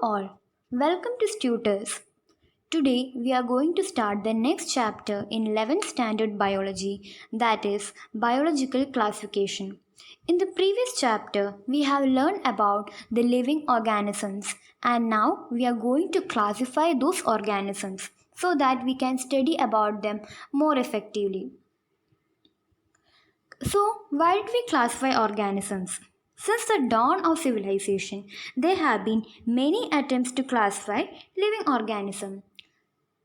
all, welcome to Tutors. Today we are going to start the next chapter in 11th standard biology, that is biological classification. In the previous chapter we have learned about the living organisms, and now we are going to classify those organisms so that we can study about them more effectively. So, why did we classify organisms? Since the dawn of civilization, there have been many attempts to classify living organisms.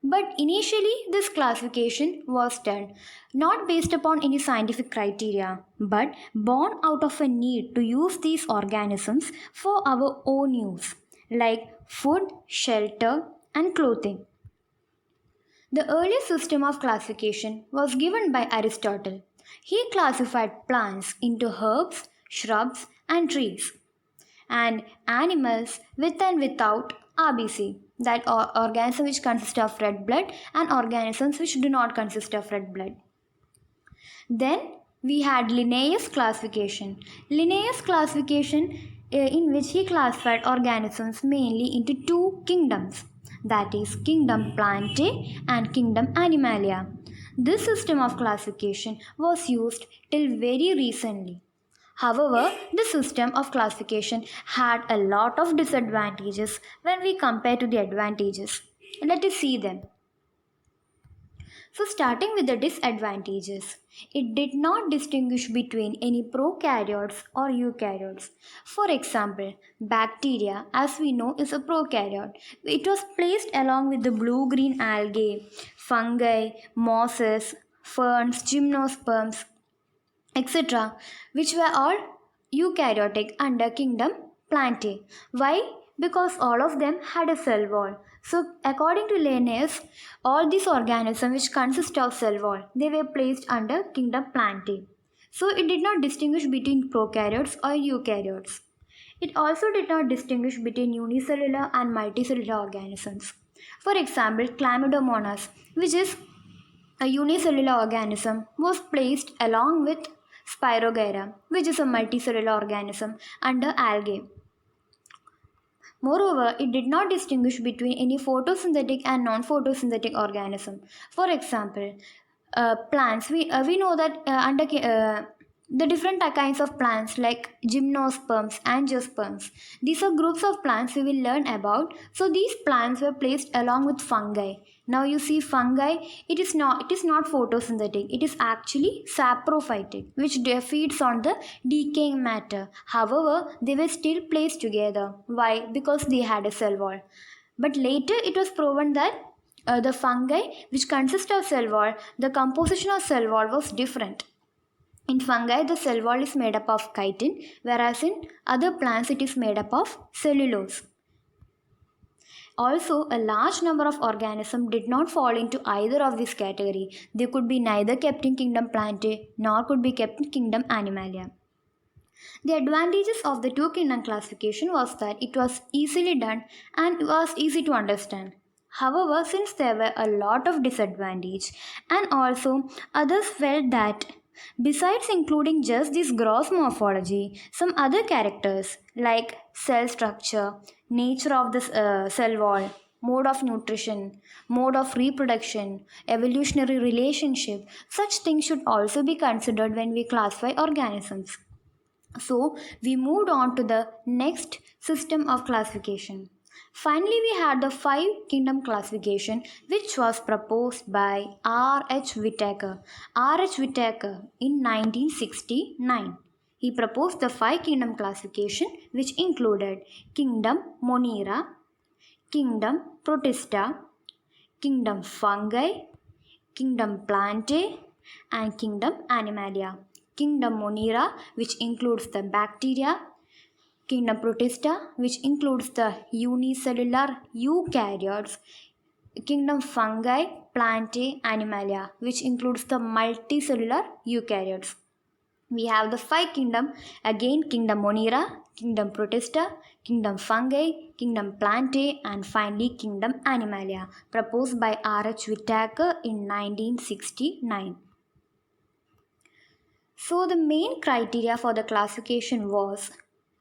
But initially, this classification was done not based upon any scientific criteria, but born out of a need to use these organisms for our own use, like food, shelter, and clothing. The earliest system of classification was given by Aristotle. He classified plants into herbs, shrubs, and trees, and animals with and without RBC, that are organisms which consist of red blood and organisms which do not consist of red blood. Then we had Linnaeus classification. Linnaeus classification in which he classified organisms mainly into two kingdoms, that is kingdom Plantae and kingdom Animalia. This system of classification was used till very recently. However, this system of classification had a lot of disadvantages when we compare to the advantages. Let us see them. So, starting with the disadvantages, it did not distinguish between any prokaryotes or eukaryotes. For example, bacteria, as we know, is a prokaryote. It was placed along with the blue green algae, fungi, mosses, ferns, gymnosperms, etc., which were all eukaryotic under kingdom Plantae. Why? Because all of them had a cell wall. So, according to Linnaeus, all these organisms which consist of cell wall, they were placed under kingdom Plantae. So, it did not distinguish between prokaryotes or eukaryotes. It also did not distinguish between unicellular and multicellular organisms. For example, Chlamydomonas, which is a unicellular organism, was placed along with Spirogyra, which is a multicellular organism, under algae. Moreover, it did not distinguish between any photosynthetic and non-photosynthetic organism. For example, plants. We know that under the different kinds of plants like gymnosperms, angiosperms. These are groups of plants we will learn about. So these plants were placed along with fungi. Now you see fungi, it is not photosynthetic, it is actually saprophytic, which feeds on the decaying matter. However, they were still placed together. Why? Because they had a cell wall. But later it was proven that the fungi which consist of cell wall, the composition of cell wall was different. In fungi, the cell wall is made up of chitin, whereas in other plants it is made up of cellulose. Also, a large number of organisms did not fall into either of this category. They could be neither kept in kingdom Plantae nor could be kept in kingdom Animalia. The advantages of the two kingdom classification was that it was easily done and was easy to understand. However, since there were a lot of disadvantage, and also others felt that besides including just this gross morphology, some other characters like cell structure, nature of the cell wall, mode of nutrition, mode of reproduction, evolutionary relationship, such things should also be considered when we classify organisms. So, we moved on to the next system of classification. Finally, we had the five kingdom classification, which was proposed by R.H. Whittaker. R.H. Whittaker in 1969. He proposed the five kingdom classification, which included kingdom Monera, kingdom Protista, kingdom Fungi, kingdom Plantae, and kingdom Animalia. Kingdom Monera, which includes the bacteria, kingdom Protista, which includes the unicellular eukaryotes, kingdom Fungi, Plantae, Animalia, which includes the multicellular eukaryotes. We have the five kingdom, again kingdom Monera, kingdom Protista, kingdom Fungi, kingdom Plantae, and finally kingdom Animalia, proposed by R.H. Whittaker in 1969. So the main criteria for the classification was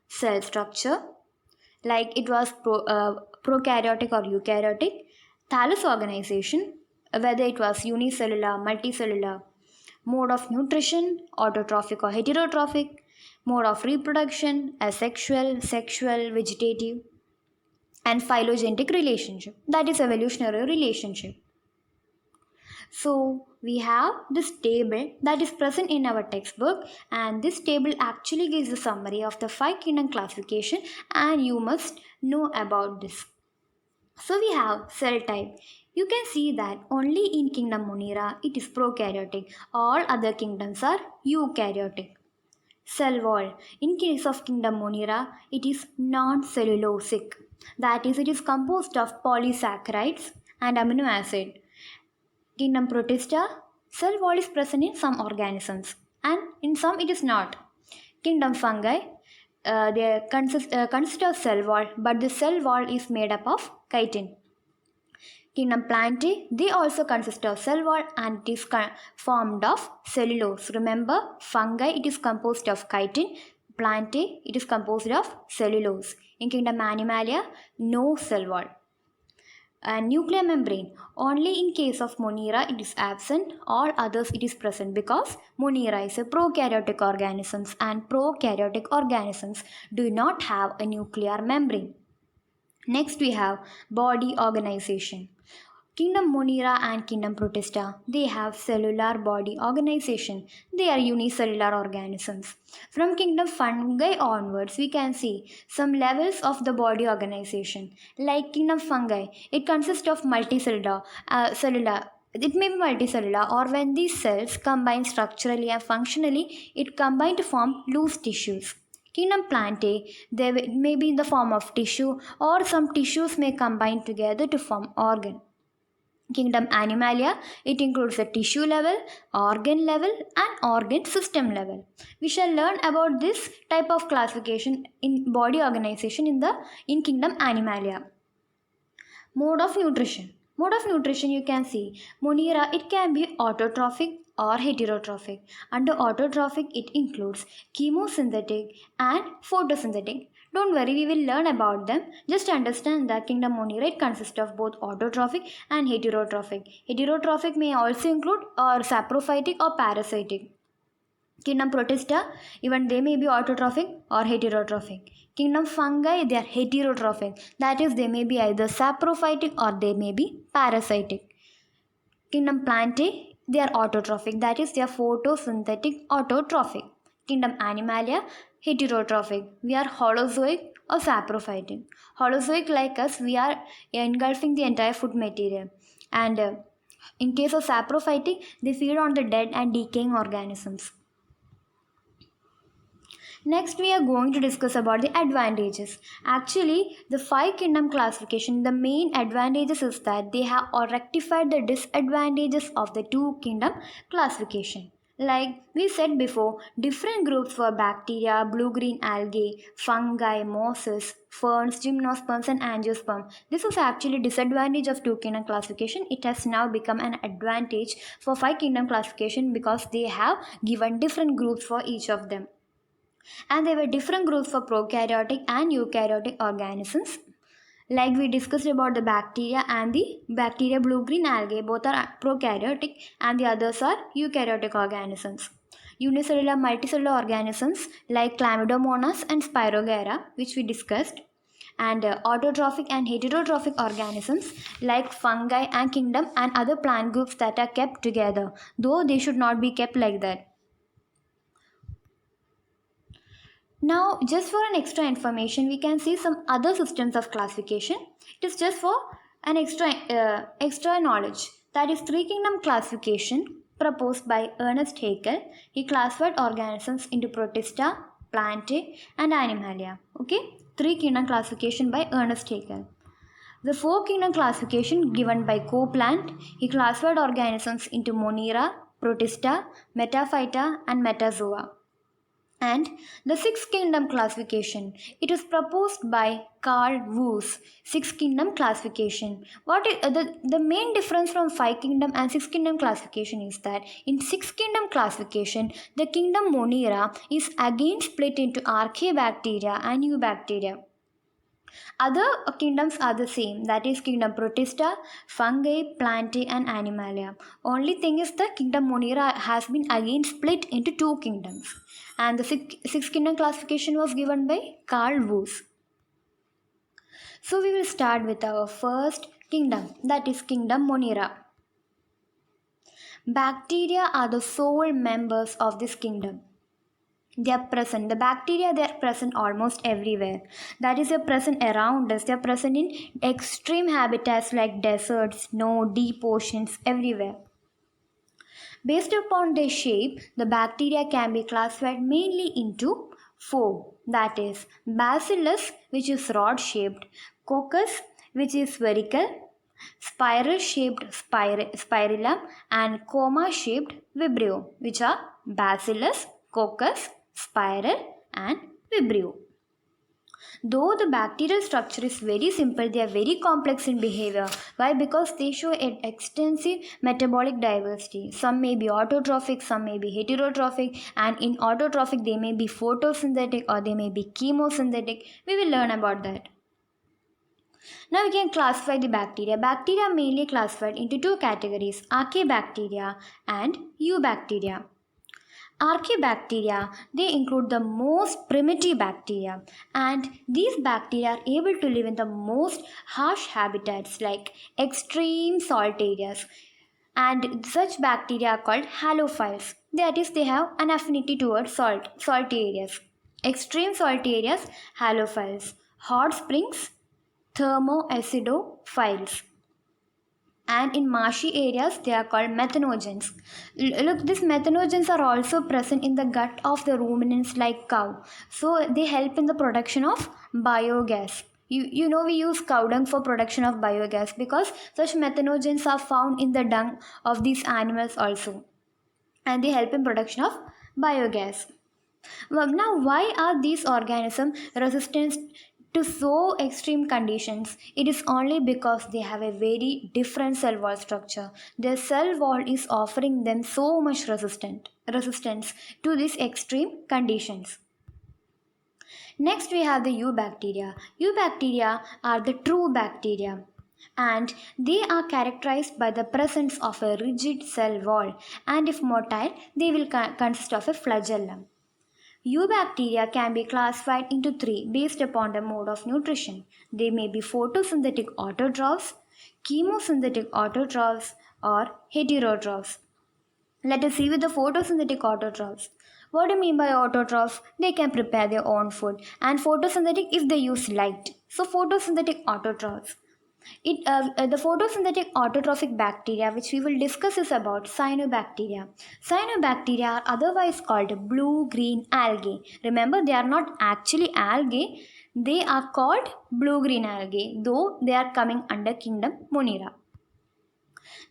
cell structure, like it was prokaryotic or eukaryotic. Thallus organization, whether it was unicellular, multicellular. Mode of nutrition, autotrophic or heterotrophic. Mode of reproduction, asexual, sexual, vegetative. And phylogenetic relationship, that is evolutionary relationship. So we have this table that is present in our textbook, and this table actually gives a summary of the 5 kingdom classification, and you must know about this. So we have cell type. You can see that only in kingdom Monera it is prokaryotic. All other kingdoms are eukaryotic. Cell wall. In case of kingdom Monera, it is non-cellulosic. That is, it is composed of polysaccharides and amino acid. Kingdom Protista, cell wall is present in some organisms and in some it is not. Kingdom Fungi, they consist of cell wall, but the cell wall is made up of chitin. Kingdom Plantae, they also consist of cell wall and it is formed of cellulose. Remember, fungi it is composed of chitin, Plantae it is composed of cellulose. In Kingdom Animalia, no cell wall. And nuclear membrane, only in case of Monera it is absent, all others it is present, because Monera is a prokaryotic organisms and prokaryotic organisms do not have a nuclear membrane. Next we have body organization. Kingdom Monera and Kingdom Protista, they have cellular body organization. They are unicellular organisms. From Kingdom Fungi onwards, we can see some levels of the body organization. Like Kingdom Fungi, it consists of multicellular, it may be multicellular, or when these cells combine structurally and functionally, it combine to form loose tissues. Kingdom Plantae, they may be in the form of tissue, or some tissues may combine together to form organ. Kingdom Animalia, it includes the tissue level, organ level and organ system level. We shall learn about this type of classification in body organization in Kingdom Animalia. Mode of nutrition. Mode of nutrition, you can see Monera, it can be autotrophic or heterotrophic. Under autotrophic, it includes chemosynthetic and photosynthetic. Don't worry, we will learn about them. Just understand that Kingdom Monera, it consists of both autotrophic and heterotrophic. Heterotrophic may also include or saprophytic or parasitic. Kingdom Protista, even they may be autotrophic or heterotrophic. Kingdom Fungi, they are heterotrophic. That is, they may be either saprophytic or they may be parasitic. Kingdom Plantae, they are autotrophic. That is, they are photosynthetic autotrophic. Kingdom Animalia, heterotrophic. We are holozoic or saprophytic. Holozoic, like us, we are engulfing the entire food material. And in case of saprophytic, they feed on the dead and decaying organisms. Next, we are going to discuss about the advantages. Actually, the 5 kingdom classification, the main advantages is that they have rectified the disadvantages of the 2 kingdom classification. Like we said before, different groups for bacteria, blue-green algae, fungi, mosses, ferns, gymnosperms and angiosperm. This was actually disadvantage of 2 kingdom classification. It has now become an advantage for 5 kingdom classification because they have given different groups for each of them. And there were different groups for prokaryotic and eukaryotic organisms. Like we discussed about the bacteria and the bacteria blue-green algae, both are prokaryotic and the others are eukaryotic organisms. Unicellular multicellular organisms like Chlamydomonas and Spirogyra, which we discussed, and autotrophic and heterotrophic organisms like fungi and kingdom and other plant groups that are kept together, though they should not be kept like that. Now, just for an extra information, we can see some other systems of classification. It is just for an extra knowledge. That is 3 kingdom classification proposed by Ernest Haeckel. He classified organisms into Protista, Plantae and Animalia. Okay, 3 kingdom classification by Ernest Haeckel. The 4 kingdom classification given by Copeland. He classified organisms into Monera, Protista, Metaphyta and Metazoa. And the 6 kingdom classification, it is proposed by Carl Woese. 6 kingdom classification. What is the main difference from 5 kingdom and 6 kingdom classification is that in 6 kingdom classification, the kingdom Monera is again split into archaebacteria and eubacteria. Other kingdoms are the same, that is kingdom Protista, fungi, plantae and animalia. Only thing is the kingdom Monera has been again split into two kingdoms. And the sixth kingdom classification was given by Carl Woese. So we will start with our first kingdom, that is kingdom Monera. Bacteria are the sole members of this kingdom. They are present. The bacteria, they are present almost everywhere. That is, they are present around us. They are present in extreme habitats like deserts, snow, deep oceans, everywhere. Based upon their shape, the bacteria can be classified mainly into four. That is, Bacillus, which is rod shaped, Coccus, which is spherical, spiral shaped spirillum, and coma shaped vibrio, which are Bacillus, Coccus, spiral, and vibrio. Though the bacterial structure is very simple, they are very complex in behavior. Why? Because they show an extensive metabolic diversity. Some may be autotrophic, some may be heterotrophic, and in autotrophic they may be photosynthetic or they may be chemosynthetic. We will learn about that. Now we can classify the bacteria. Bacteria are mainly classified into two categories, Archaebacteria and Eubacteria. Archaebacteria, they include the most primitive bacteria, and these bacteria are able to live in the most harsh habitats like extreme salt areas, and such bacteria are called halophiles. That is, they have an affinity towards salty areas. Extreme salty areas, halophiles. Hot springs, thermoacidophiles, and in marshy areas they are called methanogens. Look, these methanogens are also present in the gut of the ruminants like cow, so they help in the production of biogas. You know, we use cow dung for production of biogas because such methanogens are found in the dung of these animals also, and they help in production of biogas. Well, now, why are these organisms resistant to so extreme conditions? It is only because they have a very different cell wall structure. Their cell wall is offering them so much resistance to these extreme conditions. Next, we have the eubacteria. Eubacteria are the true bacteria, and they are characterized by the presence of a rigid cell wall, and if motile, they will consist of a flagellum. Eubacteria can be classified into three based upon the mode of nutrition. They may be photosynthetic autotrophs, chemosynthetic autotrophs, or heterotrophs. Let us see with the photosynthetic autotrophs. What do you mean by autotrophs? They can prepare their own food, and photosynthetic if they use light. So photosynthetic autotrophs. The photosynthetic autotrophic bacteria which we will discuss is about cyanobacteria. Cyanobacteria are otherwise called blue-green algae. Remember, they are not actually algae. They are called blue-green algae, though they are coming under kingdom Monera.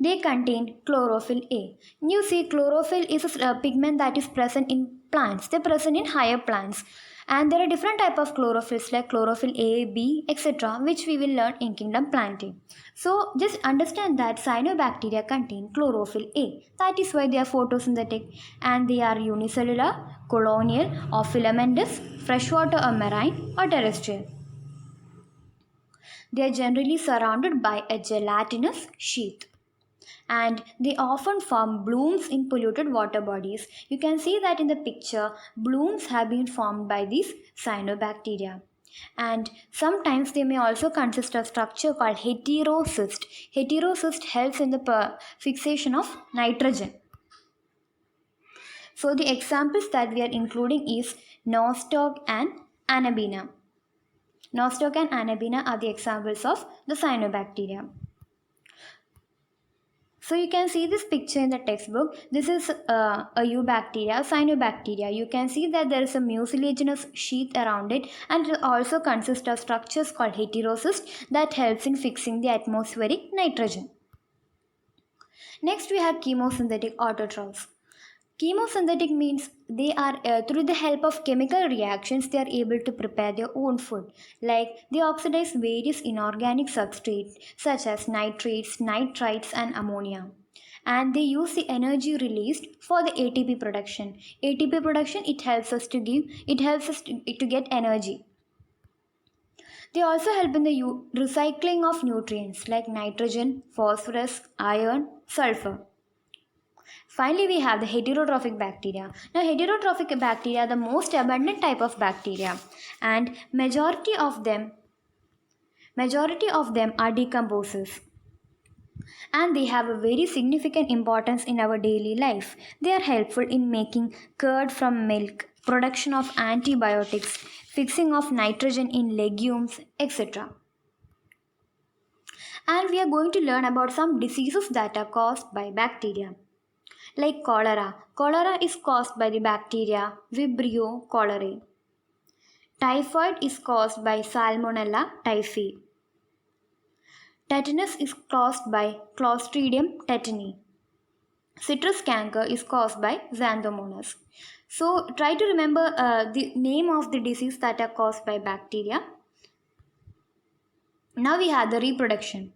They contain chlorophyll A. You see, chlorophyll is a pigment that is present in plants. They are present in higher plants. And there are different type of chlorophylls like chlorophyll A, B, etc., which we will learn in kingdom Plantae. So just understand that cyanobacteria contain chlorophyll A. That is why they are photosynthetic, and they are unicellular, colonial, or filamentous, freshwater or marine, or terrestrial. They are generally surrounded by a gelatinous sheath, and they often form blooms in polluted water bodies. You can see that in the picture, blooms have been formed by these cyanobacteria. And sometimes they may also consist of structure called heterocyst. Heterocyst helps in the fixation of nitrogen. So the examples that we are including is nostoc and Anabaena. Nostoc and Anabaena are the examples of the cyanobacteria. So you can see this picture in the textbook. This is a eubacteria, cyanobacteria. You can see that there is a mucilaginous sheath around it, and it also consists of structures called heterocyst that helps in fixing the atmospheric nitrogen. Next we have chemosynthetic autotrophs. Chemosynthetic means they are through the help of chemical reactions they are able to prepare their own food. Like they oxidize various inorganic substrates such as nitrates, nitrites and ammonia. And they use the energy released for the ATP production. ATP production, it helps us to get energy. They also help in the recycling of nutrients like nitrogen, phosphorus, iron, sulfur. Finally, we have the heterotrophic bacteria. Now, heterotrophic bacteria are the most abundant type of bacteria, and majority of them are decomposers, and they have a very significant importance in our daily life. They are helpful in making curd from milk, production of antibiotics, fixing of nitrogen in legumes, etc. And we are going to learn about some diseases that are caused by bacteria. Like cholera. Cholera is caused by the bacteria Vibrio cholerae. Typhoid is caused by Salmonella typhi. Tetanus is caused by Clostridium tetani. Citrus canker is caused by Xanthomonas. So try to remember the name of the disease that are caused by bacteria. Now we have the reproduction.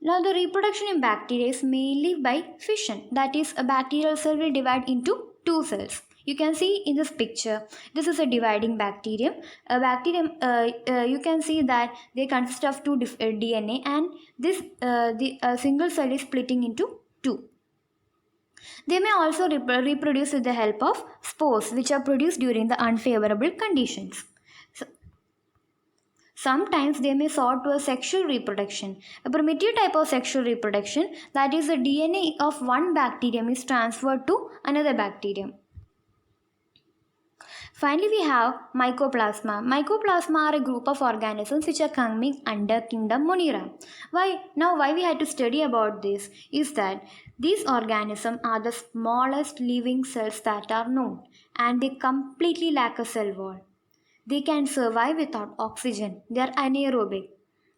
Now the reproduction in bacteria is mainly by fission. That is, a bacterial cell will divide into two cells. You can see in this picture, this is a dividing bacterium. A bacterium, you can see that they consist of two DNA, and the single cell is splitting into two. They may also reproduce with the help of spores, which are produced during the unfavorable conditions. So, sometimes they may sort to a sexual reproduction. A primitive type of sexual reproduction, that is, the DNA of one bacterium is transferred to another bacterium. Finally, we have Mycoplasma. Mycoplasma are a group of organisms which are coming under kingdom Monera. Why we had to study about this is that these organisms are the smallest living cells that are known, and they completely lack a cell wall. They can survive without oxygen. They are anaerobic,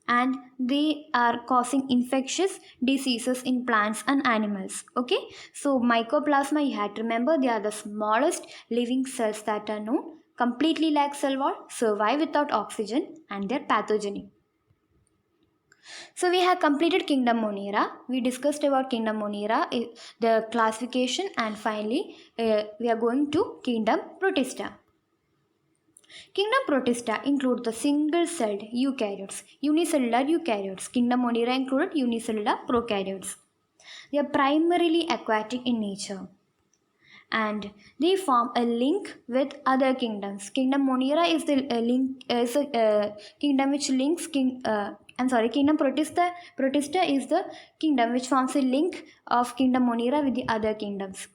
and they are causing infectious diseases in plants and animals. Okay, so mycoplasma, you had to remember, they are the smallest living cells that are known, completely lack cell wall, survive without oxygen, and they're pathogenic. So we have completed kingdom Monera. We discussed about kingdom Monera, the classification, and finally we are going to kingdom Protista. Kingdom Protista include the single-celled eukaryotes, unicellular eukaryotes. Kingdom Monera included unicellular prokaryotes. They are primarily aquatic in nature, and they form a link with other kingdoms. Kingdom Monera is the kingdom which links Kingdom Protista is the kingdom which forms a link of Kingdom Monera with the other kingdoms.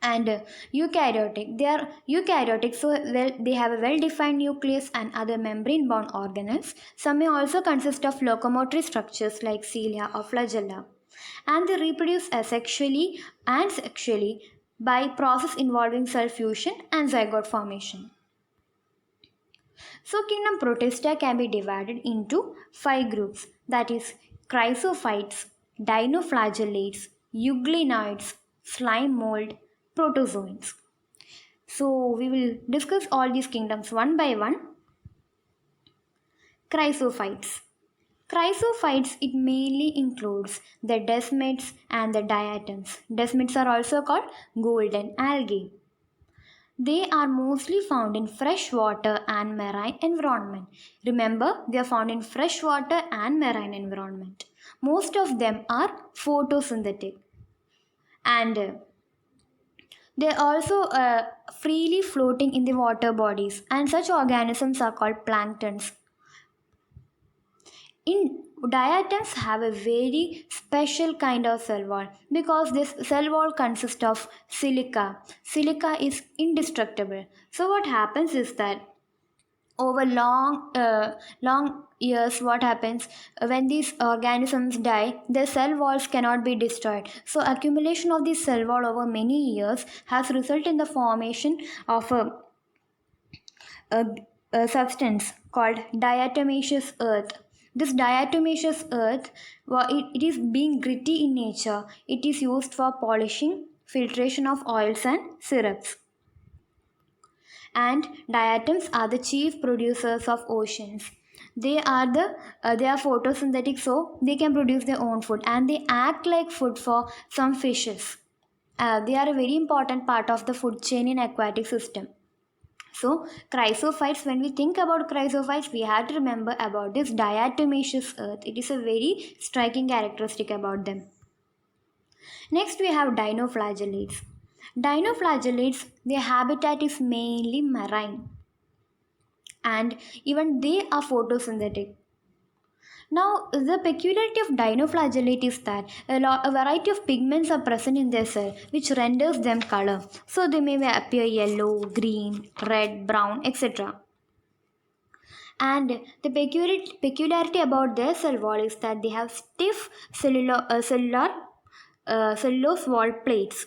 And eukaryotic, they are eukaryotic, so they have a well defined nucleus and other membrane bound organelles. Some may also consist of locomotory structures like cilia or flagella, and they reproduce asexually and sexually by process involving cell fusion and zygote formation. So kingdom Protista can be divided into 5 groups, that is, chrysophytes, dinoflagellates, euglenoids, slime mold, protozoans. So we will discuss all these kingdoms one by one. Chrysophytes. Chrysophytes, it mainly includes the desmids and the diatoms. Desmids are also called golden algae. They are mostly found in freshwater and marine environment. Remember, they are found in freshwater and marine environment. Most of them are photosynthetic, and they are also freely floating in the water bodies, and such organisms are called planktons. In diatoms have a very special kind of cell wall because this cell wall consists of silica. Silica is indestructible. So what happens is that over long years, what happens when these organisms die, their cell walls cannot be destroyed. So accumulation of this cell wall over many years has resulted in the formation of a substance called diatomaceous earth. This diatomaceous earth, it is being gritty in nature. It is used for polishing, filtration of oils and syrups. And diatoms are the chief producers of oceans. They are photosynthetic, so they can produce their own food, and they act like food for some fishes. They are a very important part of the food chain in aquatic system. So chrysophytes, when we think about chrysophytes, we have to remember about this diatomaceous earth. It is a very striking characteristic about them. Next we have dinoflagellates. Dinoflagellates, their habitat is mainly marine and even they are photosynthetic. Now, the peculiarity of dinoflagellate is that a variety of pigments are present in their cell which renders them color. So, they may appear yellow, green, red, brown, etc. And the peculiarity about their cell wall is that they have stiff cellulose wall plates,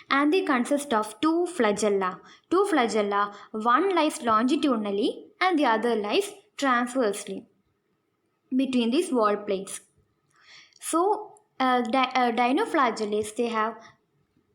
and they consist of two flagella. Two flagella, one lies longitudinally and the other lies transversely between these wall plates. So, dinoflagellates, they have,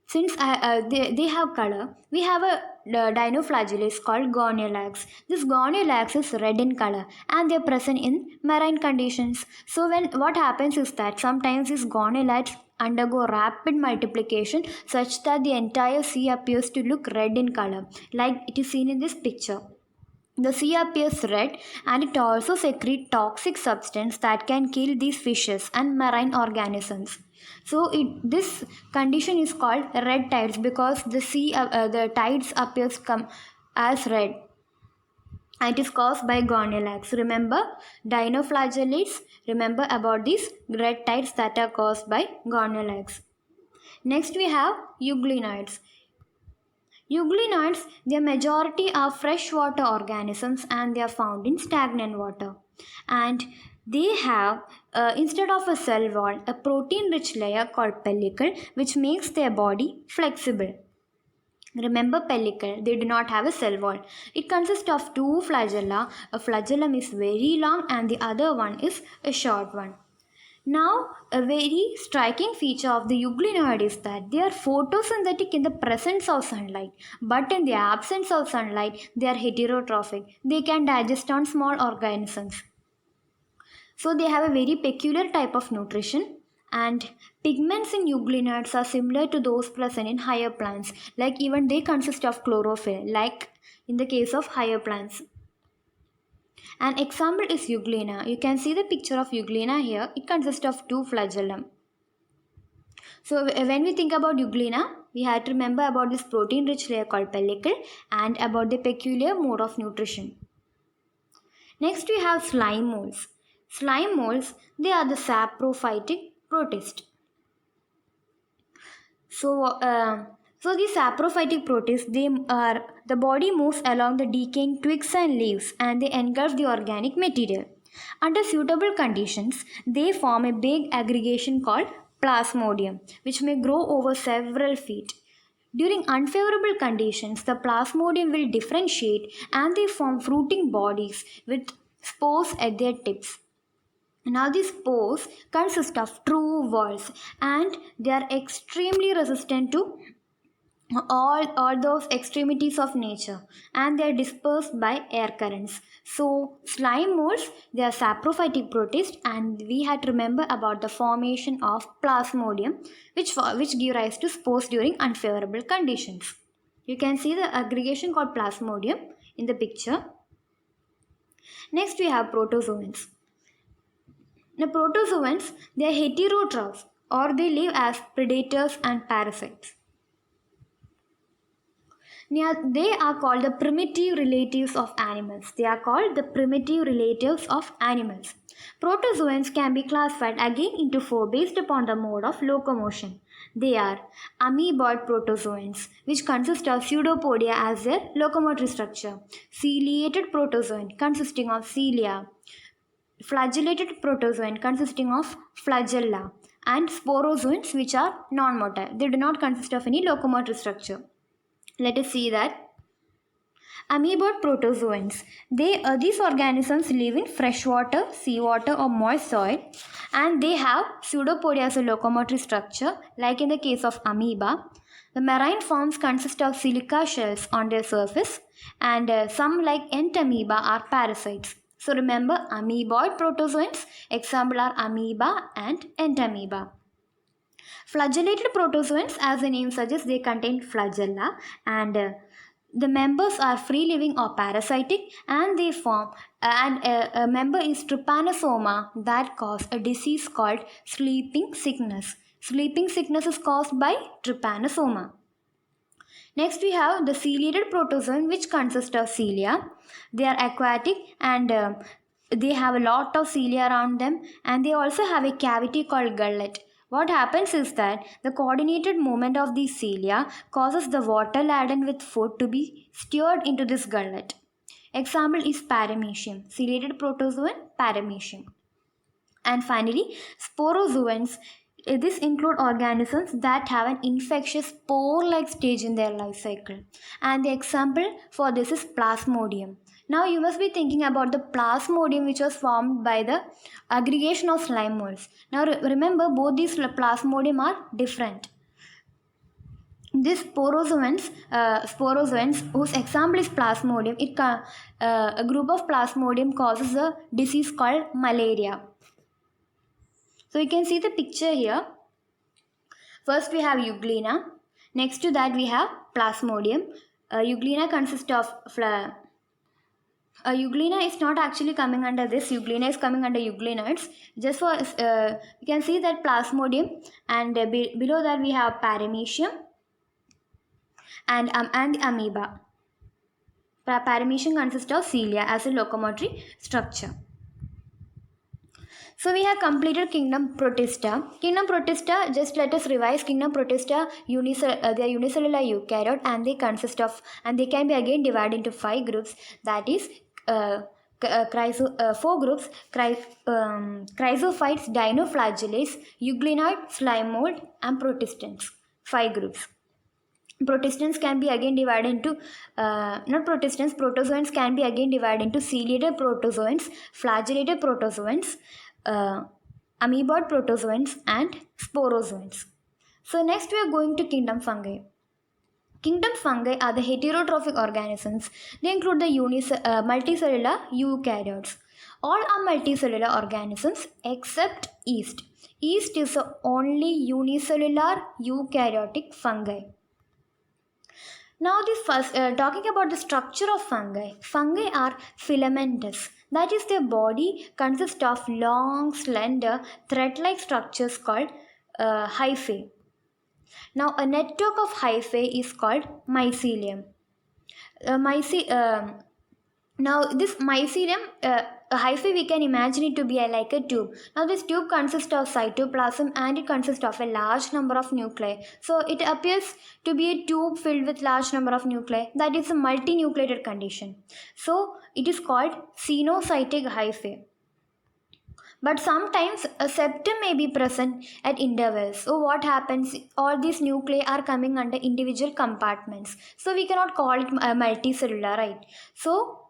since they have color, we have a dinoflagellates called goniolax. This goniolax is red in color and they are present in marine conditions. So when what happens is that sometimes these goniolates undergo rapid multiplication such that the entire sea appears to look red in color, like it is seen in this picture. The sea appears red and it also secretes toxic substance that can kill these fishes and marine organisms. So this condition is called red tides because the tides appears come as red. And it is caused by goniolax. Remember dinoflagellates. Remember about these red tides that are caused by goniolax. Next we have euglenoids. Euglenoids, their majority are freshwater organisms and they are found in stagnant water. And they have, instead of a cell wall, a protein rich layer called pellicle which makes their body flexible. Remember pellicle, they do not have a cell wall. It consists of two flagella. A flagellum is very long and the other one is a short one. Now, a very striking feature of the euglenoid is that they are photosynthetic in the presence of sunlight, but in the absence of sunlight, they are heterotrophic. They can digest on small organisms. So, they have a very peculiar type of nutrition, and pigments in euglenoids are similar to those present in higher plants, like even they consist of chlorophyll, like in the case of higher plants. An example is euglena. You can see the picture of euglena here. It consists of two flagellum. So when we think about euglena, we have to remember about this protein-rich layer called pellicle and about the peculiar mode of nutrition. Next we have slime molds. Slime molds, they are the saprophytic protist. So these saprophytic protists, the body moves along the decaying twigs and leaves and they engulf the organic material. Under suitable conditions, they form a big aggregation called plasmodium, which may grow over several feet. During unfavorable conditions, the plasmodium will differentiate and they form fruiting bodies with spores at their tips. Now these spores consist of true whorls and they are extremely resistant to all those extremities of nature and they are dispersed by air currents. So slime molds, they are saprophytic protists and we had to remember about the formation of plasmodium which give rise to spores during unfavorable conditions. You can see the aggregation called plasmodium in the picture. Next we have protozoans. Now protozoans, they are heterotrophs or they live as predators and parasites. Now, they are called the primitive relatives of animals. They are called the primitive relatives of animals. Protozoans can be classified again into four based upon the mode of locomotion. They are amoeboid protozoans, which consist of pseudopodia as their locomotory structure, ciliated protozoan consisting of cilia, flagellated protozoan consisting of flagella, and sporozoans which are non-motile. They do not consist of any locomotor structure. Let us see that. Amoeboid protozoans. These organisms live in freshwater, seawater or moist soil and they have pseudopodia as a locomotory structure like in the case of amoeba. The marine forms consist of silica shells on their surface and some like entamoeba are parasites. So remember amoeboid protozoans, example are amoeba and entamoeba. Flagellated protozoans, as the name suggests, they contain flagella and The members are free living or parasitic, and they form and a member is trypanosoma that cause a disease called sleeping sickness. Sleeping sickness is caused by trypanosoma. Next, we have the ciliated protozoan, which consist of cilia. They are aquatic and they have a lot of cilia around them, and they also have a cavity called gullet. What happens is that the coordinated movement of these cilia causes the water laden with food to be stirred into this gullet. Example is paramecium, ciliated protozoan, paramecium. And finally, sporozoans. This include organisms that have an infectious spore-like stage in their life cycle. And the example for this is Plasmodium. Now you must be thinking about the Plasmodium, which was formed by the aggregation of slime molds. Now remember, both these Plasmodium are different. These sporozoans, whose example is Plasmodium, a group of Plasmodium causes a disease called malaria. So you can see the picture here. First we have Euglena. Next to that we have Plasmodium. Euglena consists of Euglena is not actually coming under this. Euglena is coming under Euglenoids. Just for you can see that Plasmodium, and below that we have Paramecium and amoeba. Paramecium consists of cilia as a locomotory structure. So we have completed kingdom Protista. Kingdom Protista, just let us revise. Kingdom Protista, they are unicellular eukaryote, and they consist of, and they can be again divided into 5 groups. That is 4 groups: chrysophytes, dinoflagellates, euglenoid, slime mold, and protistans. 5 groups. Protistans can be again divided into protozoans can be again divided into ciliated protozoans, flagellated protozoans, amoeboid protozoans, and sporozoans. So next we are going to kingdom fungi. Kingdom fungi are the heterotrophic organisms. They include the multicellular eukaryotes. All are multicellular organisms except yeast. Yeast is the only unicellular eukaryotic fungi. Now this first talking about the structure of fungi. Fungi are filamentous. That is, their body consists of long, slender, thread-like structures called hyphae. Now a network of hyphae is called mycelium. Now this mycelium, a hyphae, we can imagine it to be like a tube. Now this tube consists of cytoplasm, and it consists of a large number of nuclei. So it appears to be a tube filled with large number of nuclei. That is a multinucleated condition. So it is called cenocytic hyphae. But sometimes a septum may be present at intervals. So what happens? All these nuclei are coming under individual compartments. So we cannot call it multicellular, right? So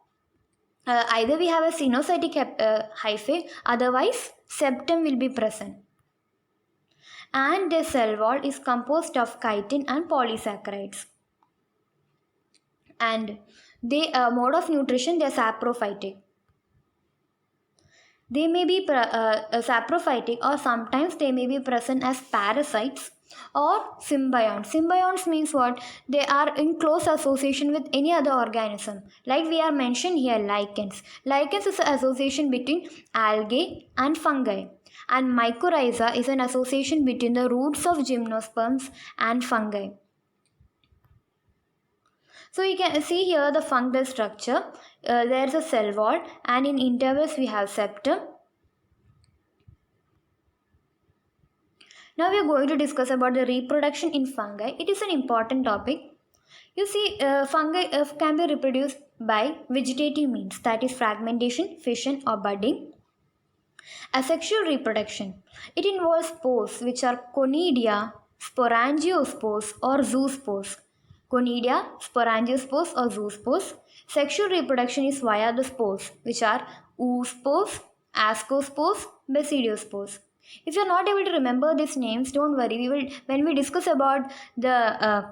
either we have a cenocytic hyphae, otherwise septum will be present. And the cell wall is composed of chitin and polysaccharides. And they mode of nutrition, they are saprophytic. They may be saprophytic, or sometimes they may be present as parasites or symbionts. Symbionts means what? They are in close association with any other organism. Like we are mentioned here, lichens. Lichens is an association between algae and fungi. And mycorrhiza is an association between the roots of gymnosperms and fungi. So you can see here the fungal structure. There is a cell wall, and in intervals we have septum. Now we are going to discuss about the reproduction in fungi. It is an important topic. You see, fungi can be reproduced by vegetative means, that is fragmentation, fission, or budding. Asexual reproduction. It involves spores, which are conidia, sporangiospores, or zoospores. Conidia, sporangiospores, or zoospores. Sexual reproduction is via the spores, which are oospores, ascospores, basidiospores. If you are not able to remember these names, don't worry. We will, when we discuss about the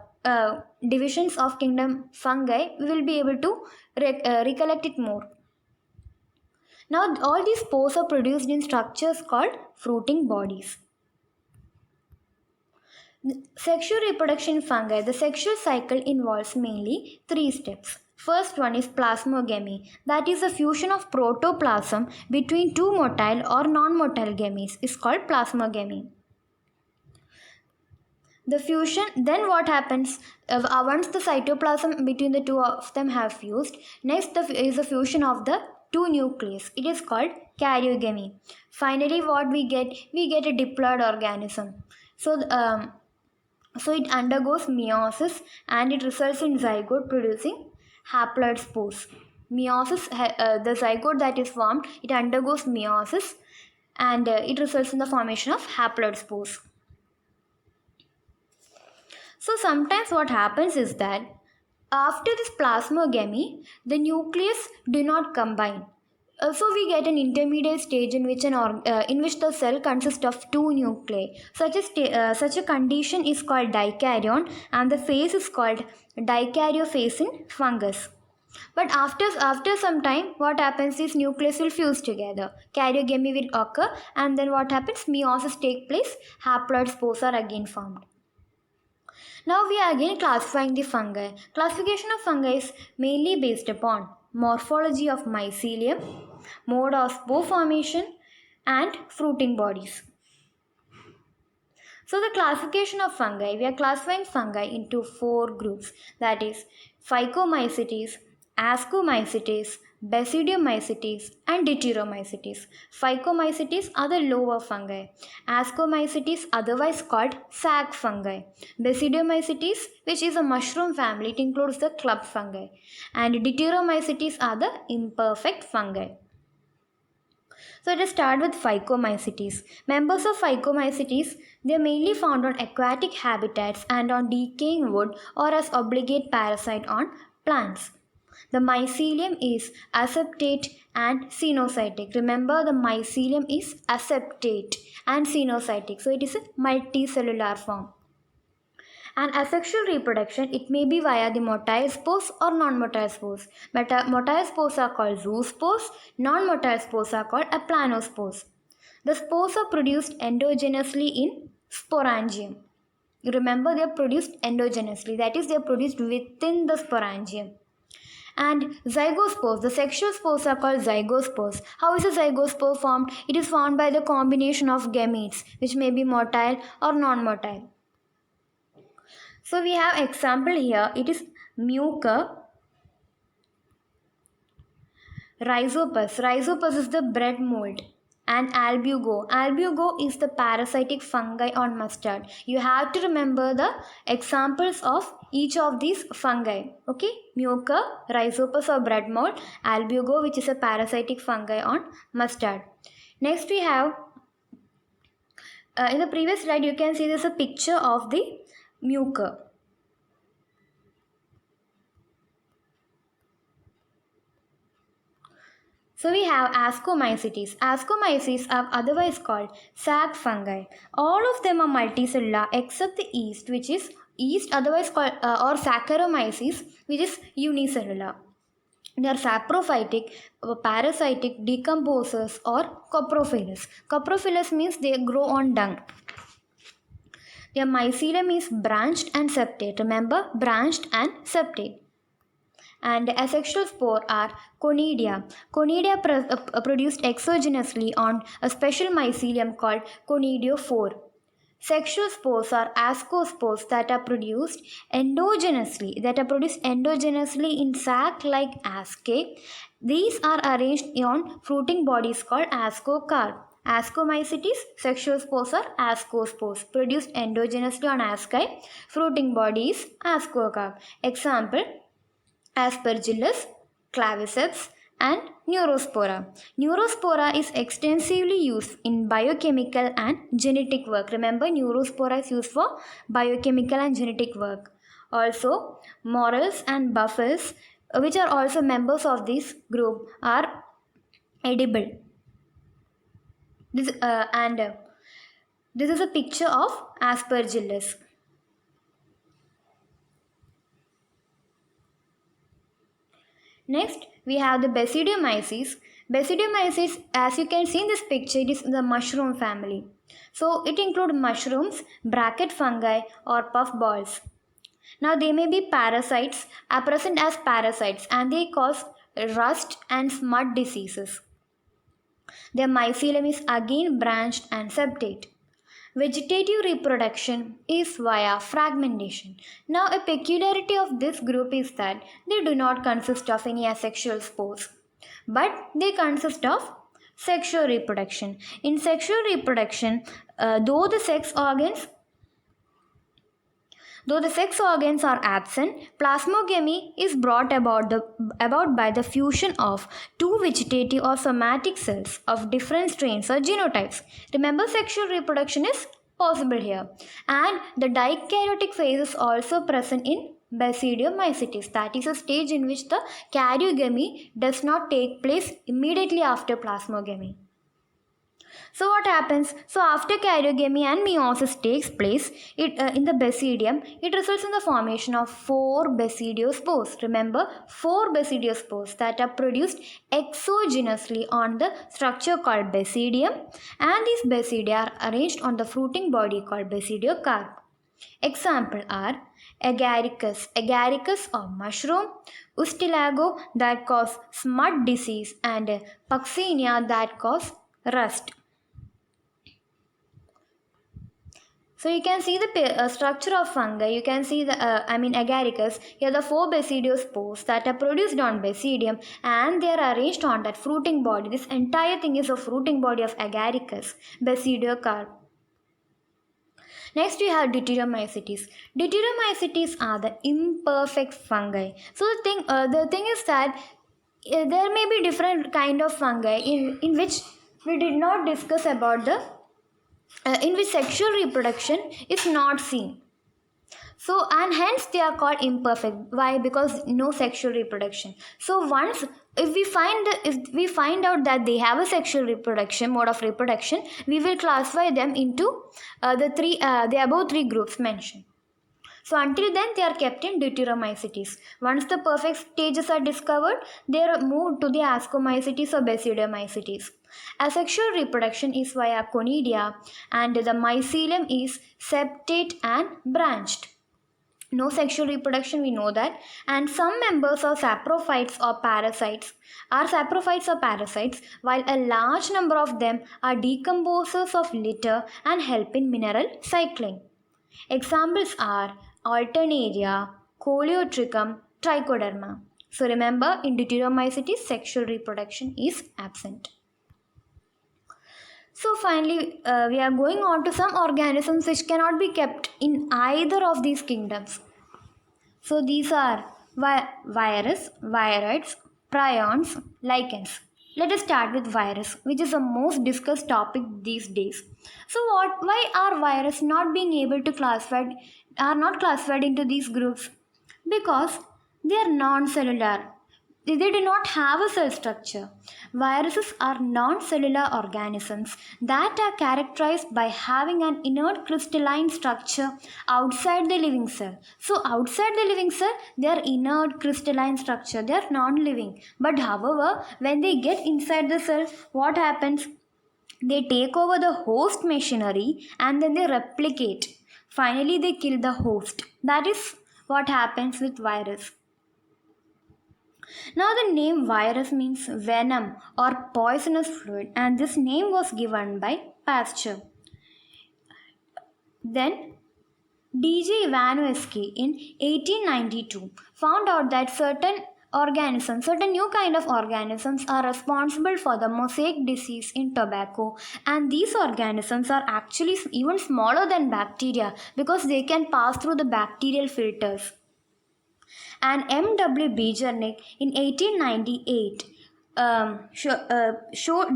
divisions of kingdom fungi, we will be able to recollect it more. Now all these spores are produced in structures called fruiting bodies. Sexual reproduction in fungi. The sexual cycle involves mainly three steps. First one is plasmogamy, that is the fusion of protoplasm between two motile or non-motile gametes is called plasmogamy. The fusion, then what happens once the cytoplasm between the two of them have fused, next is the fusion of the two nucleus. It is called karyogamy. Finally, what we get a diploid organism. So it undergoes meiosis and it results in zygote producing haploid spores. Meiosis, the zygote that is formed, it undergoes meiosis and it results in the formation of haploid spores. So sometimes what happens is that after this plasmogamy, the nucleus do not combine. So we get an intermediate stage in which the cell consists of two nuclei. Such a condition is called dikaryon, and the phase is called dikaryophase in fungus. But after some time, what happens is nucleus will fuse together. Karyogamy will occur, and then what happens? Meiosis take place. Haploid spores are again formed. Now we are again classifying the fungi. Classification of fungi is mainly based upon morphology of mycelium, mode of spore formation, and fruiting bodies. So the classification of fungi, we are classifying fungi into four groups, that is Phycomycetes, Ascomycetes, Basidiomycetes and Deuteromycetes. Phycomycetes are the lower fungi. Ascomycetes, otherwise called sac fungi. Basidiomycetes, which is a mushroom family, it includes the club fungi. And Deuteromycetes are the imperfect fungi. So let us start with Phycomycetes. Members of Phycomycetes, they are mainly found on aquatic habitats and on decaying wood or as obligate parasite on plants. The mycelium is aseptate and cenocytic. Remember, the mycelium is aseptate and cenocytic. So it is a multicellular form. And asexual reproduction, it may be via the motile spores or non-motile spores. But motile spores are called zoospores, non-motile spores are called aplanospores. The spores are produced endogenously in sporangium. You remember, they are produced endogenously, that is, they are produced within the sporangium. And zygospores, the sexual spores are called zygospores. How is a zygospore formed? It is formed by the combination of gametes, which may be motile or non-motile. So we have example here. It is Mucor rhizopus. Rhizopus is the bread mold. And albugo. Albugo is the parasitic fungi on mustard. You have to remember the examples of each of these fungi. Okay? Mucor, rhizopus or bread mold. Albugo, which is a parasitic fungi on mustard. Next we have, in the previous slide you can see there's a picture of the Mucor. So we have Ascomycetes. Ascomycetes are otherwise called sac fungi. All of them are multicellular except the yeast, which is yeast otherwise called or Saccharomyces, which is unicellular. They are saprophytic, parasitic, decomposers or coprophilous. Coprophilous means they grow on dung. Their mycelium is branched and septate. Remember, branched and septate. And the asexual spore are conidia. Conidia produced exogenously on a special mycelium called conidiophore. Sexual spores are ascospores that are produced endogenously, in sac-like ascae. These are arranged on fruiting bodies called ascocarp. Ascomycetes, sexual spores are ascospores, produced endogenously on ascae. Fruiting bodies, ascocarp. Example, Aspergillus, claviceps, and Neurospora. Neurospora is extensively used in biochemical and genetic work. Remember, Neurospora is used for biochemical and genetic work. Also, morels and buffels, which are also members of this group, are edible. This is a picture of Aspergillus. Next, we have the Basidiomyces. Basidiomyces, as you can see in this picture, it is the mushroom family. So it includes mushrooms, bracket fungi, or puffballs. Now they may be parasites, are present as parasites, and they cause rust and smut diseases. Their mycelium is again branched and septate. Vegetative reproduction is via fragmentation. Now, a peculiarity of this group is that they do not consist of any asexual spores, but they consist of sexual reproduction. In sexual reproduction, though the sex organs Though the sex organs are absent, plasmogamy is brought about by the fusion of two vegetative or somatic cells of different strains or genotypes. Remember, sexual reproduction is possible here. And the dikaryotic phase is also present in Basidiomycetes. That is a stage in which the karyogamy does not take place immediately after plasmogamy. So what happens? So after karyogamy and meiosis takes place in the basidium, it results in the formation of 4 basidiospores. Remember, 4 basidiospores that are produced exogenously on the structure called basidium, and these basidia are arranged on the fruiting body called basidiocarp. Example are agaricus or mushroom, ustilago that cause smut disease, and puccinia that cause rust. So you can see the structure of fungi. You can see the agaricus. Here the 4 basidiospores that are produced on basidium, and they are arranged on that fruiting body. This entire thing is a fruiting body of agaricus, basidiocarp. Next we have Deuteromycetes. Deuteromycetes are the imperfect fungi. So the thing is that there may be different kind of fungi in which we did not discuss about the in which sexual reproduction is not seen. So, and hence they are called imperfect. Why? Because no sexual reproduction. So once if we find out that they have a sexual reproduction mode of reproduction, we will classify them into the above 3 groups mentioned. So until then they are kept in Deuteromycetes. Once the perfect stages are discovered, they are moved to the Ascomycetes or Basidiomycetes. Asexual reproduction is via conidia, and the mycelium is septate and branched. No sexual reproduction, we know that. And some members are saprophytes or parasites, while a large number of them are decomposers of litter and help in mineral cycling. Examples are Alternaria, Coleotrichum, Trichoderma. So remember, in Deuteromycetes, sexual reproduction is absent. So finally, we are going on to some organisms which cannot be kept in either of these kingdoms. So these are virus, viroids, prions, lichens. Let us start with virus, which is the most discussed topic these days. So why are viruses not classified into these groups? Because they are non-cellular. They do not have a cell structure. Viruses are non-cellular organisms that are characterized by having an inert crystalline structure outside the living cell. So outside the living cell, they are inert crystalline structure. They are non-living. But however, when they get inside the cell, what happens? They take over the host machinery and then they replicate. Finally, they kill the host. That is what happens with virus. Now the name virus means venom or poisonous fluid, and this name was given by Pasteur. Then D.J. Ivanovsky in 1892 found out that certain new kind of organisms are responsible for the mosaic disease in tobacco, and these organisms are actually even smaller than bacteria because they can pass through the bacterial filters. And M.W. Bejernik in 1898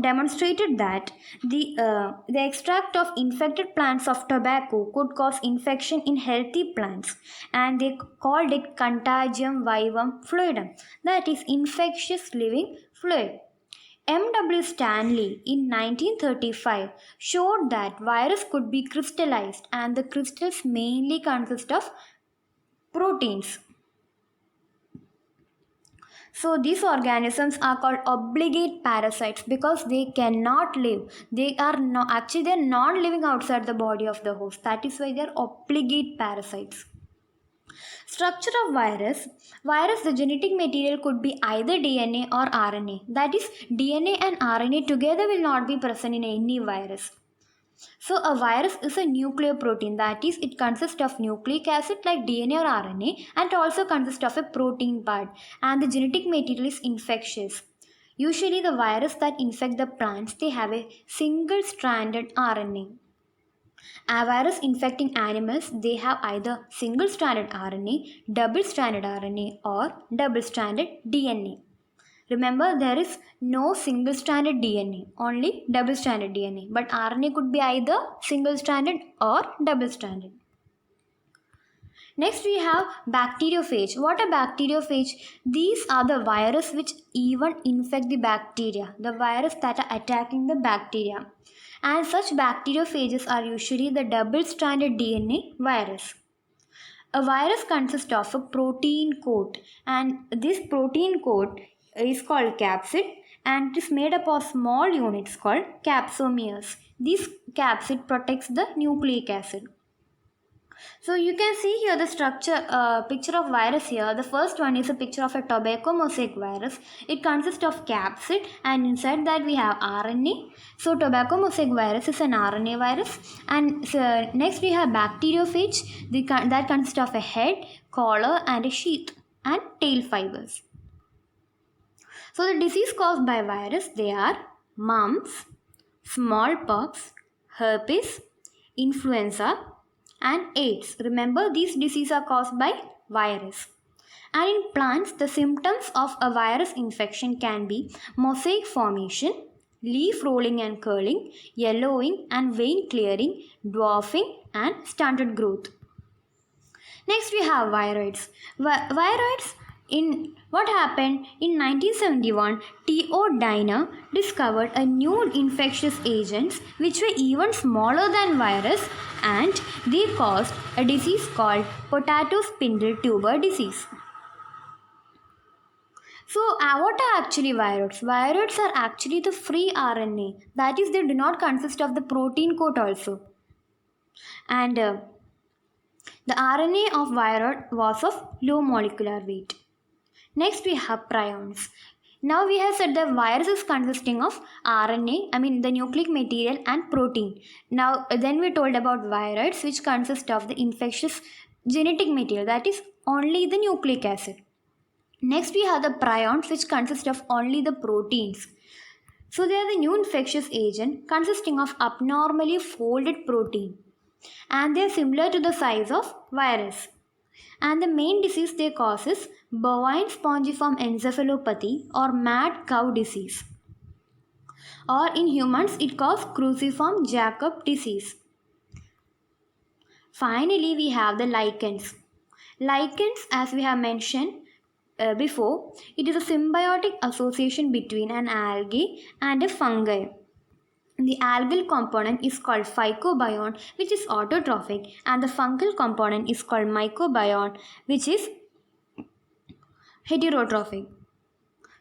demonstrated that the extract of infected plants of tobacco could cause infection in healthy plants, and they called it contagium vivum fluidum, that is infectious living fluid. M.W. Stanley in 1935 showed that virus could be crystallized, and the crystals mainly consist of proteins. So these organisms are called obligate parasites because they cannot live. They are not actually they're not living outside the body of the host. That is why they're obligate parasites. Structure of virus. Virus, the genetic material could be either DNA or RNA. That is, DNA and RNA together will not be present in any virus. So a virus is a nucleoprotein, that is, it consists of nucleic acid like DNA or RNA, and also consists of a protein part, and the genetic material is infectious. Usually the virus that infect the plants, they have a single stranded RNA. A virus infecting animals, they have either single stranded RNA, double stranded RNA, or double stranded DNA. Remember, there is no single stranded DNA, only double stranded DNA. But RNA could be either single stranded or double stranded. Next, we have bacteriophage. What are bacteriophage? These are the virus which even infect the bacteria, the virus that are attacking the bacteria. And such bacteriophages are usually the double stranded DNA virus. A virus consists of a protein coat, and this protein coat is called capsid, and it is made up of small units called capsomeres. This capsid protects the nucleic acid. So you can see here the picture of virus here. The first one is a picture of a tobacco mosaic virus. It consists of capsid, and inside that we have RNA. So tobacco mosaic virus is an RNA virus. And next we have bacteriophage. That consists of a head, collar, and a sheath, and tail fibers. So the disease caused by virus, they are mumps, smallpox, herpes, influenza, and AIDS. Remember, these diseases are caused by virus. And in plants, the symptoms of a virus infection can be mosaic formation, leaf rolling and curling, yellowing and vein clearing, dwarfing, and stunted growth. Next, we have viroids. Viroids, in what happened in 1971, T.O. Diner discovered a new infectious agents which were even smaller than virus, and they caused a disease called potato spindle tuber disease. So what are actually viroids? Viroids are actually the free RNA, that is, they do not consist of the protein coat also. And the RNA of viroid was of low molecular weight. Next we have prions. Now we have said the virus is consisting of RNA, the nucleic material, and protein. Now then we told about viroids, which consist of the infectious genetic material, that is only the nucleic acid. Next we have the prions, which consist of only the proteins. So they are the new infectious agent consisting of abnormally folded protein, and they are similar to the size of virus. And the main disease they cause is bovine spongiform encephalopathy or mad cow disease. Or in humans, it causes cruciform Jacob disease. Finally, we have the lichens. Lichens, as we have mentioned before, it is a symbiotic association between an algae and a fungi. The algal component is called phycobion, which is autotrophic, and the fungal component is called mycobion, which is heterotrophic.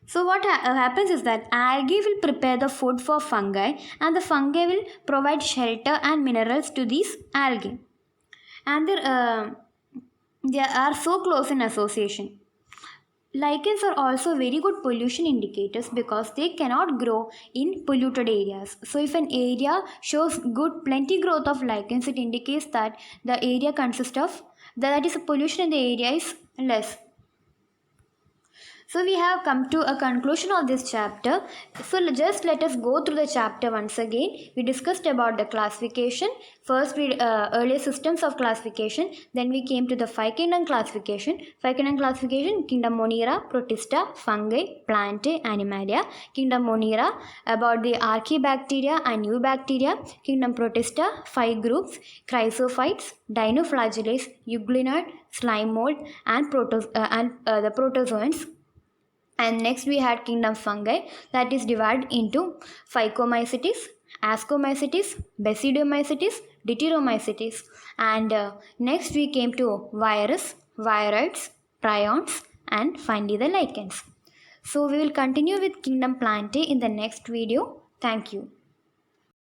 So what happens is that algae will prepare the food for fungi, and the fungi will provide shelter and minerals to these algae. And they are so close in association. Lichens are also very good pollution indicators because they cannot grow in polluted areas. So if an area shows plenty growth of lichens, it indicates that the area consists of, that is, pollution in the area is less. So we have come to a conclusion of this chapter. So just let us go through the chapter once again. We discussed about the classification. First we earlier systems of classification. Then we came to the 5 kingdom classification. 5 kingdom classification: kingdom Monera, Protista, fungi, plantae, animalia. Kingdom Monera about the archaebacteria and eubacteria. Kingdom Protista, 5 groups: chrysophytes, dinoflagellates, euglenoid, slime mold, and the protozoans. And next we had kingdom fungi, that is divided into Phycomycetes, Ascomycetes, Basidiomycetes, Deuteromycetes. And next we came to virus, viroids, prions, and finally the lichens. So we will continue with Kingdom Plantae in the next video. Thank you.